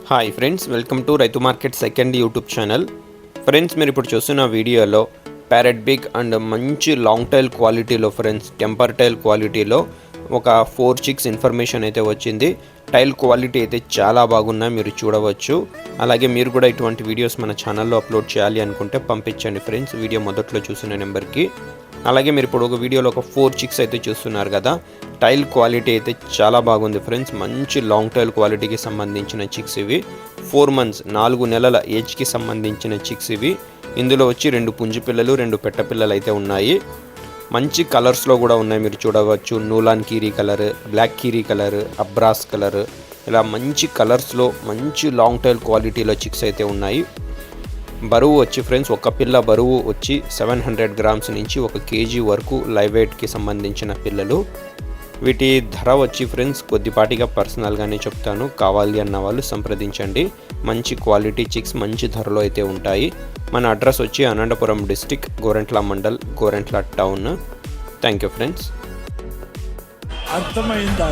Hi friends, welcome to రైతు market second YouTube channel. Friends, మీరు ఇప్పుడు చూస్తున్న వీడియోలో ప్యారెట్ బిగ్ అండ్ మంచి లాంగ్ టైల్ క్వాలిటీలో ఫ్రెండ్స్ టెంపర్ టైల్ క్వాలిటీలో ఒక 4 చిక్స్ ఇన్ఫర్మేషన్ అయితే వచ్చింది. టైల్ క్వాలిటీ అయితే చాలా బాగున్నాయి, మీరు చూడవచ్చు. అలాగే మీరు కూడా ఇటువంటి వీడియోస్ మన ఛానల్లో అప్లోడ్ చేయాలి అనుకుంటే పంపించండి ఫ్రెండ్స్, వీడియో మొదట్లో చూసిన నెంబర్కి. అలాగే మీరు ఇప్పుడు ఒక వీడియోలో ఒక 4 చిక్స్ అయితే చూస్తున్నారు కదా. టైల్ క్వాలిటీ అయితే చాలా బాగుంది ఫ్రెండ్స్. మంచి లాంగ్ టైల్ క్వాలిటీకి సంబంధించిన చిక్స్ ఇవి. 4 మంత్స్ 4 నెలల ఏజ్కి సంబంధించిన చిక్స్ ఇవి. ఇందులో వచ్చి 2 పుంజు పిల్లలు 2 పెట్ట పిల్లలు అయితే ఉన్నాయి. మంచి కలర్స్లో కూడా ఉన్నాయి, మీరు చూడవచ్చు. నూలాన్ కీరీ కలర్, బ్లాక్ కీరీ కలర్, అబ్రాస్ కలర్, ఇలా మంచి కలర్స్లో మంచి లాంగ్ టైల్ క్వాలిటీలో చిక్స్ అయితే ఉన్నాయి. బరువు వచ్చి ఫ్రెండ్స్, ఒక పిల్ల బరువు వచ్చి 700 గ్రామ్స్ నుంచి 1 కేజీ వరకు లైవ్ వెయిట్కి సంబంధించిన పిల్లలు. వీటి ధర వచ్చి ఫ్రెండ్స్ కొద్దిపాటిగా పర్సనల్గానే చెప్తాను, కావాలి అన్న వాళ్ళు సంప్రదించండి. మంచి క్వాలిటీ చిక్స్ మంచి ధరలో అయితే ఉంటాయి. మన అడ్రస్ వచ్చి Anantapuram district, Gorantla mandal, Gorantla town. Thank you friends. అర్థమైందా?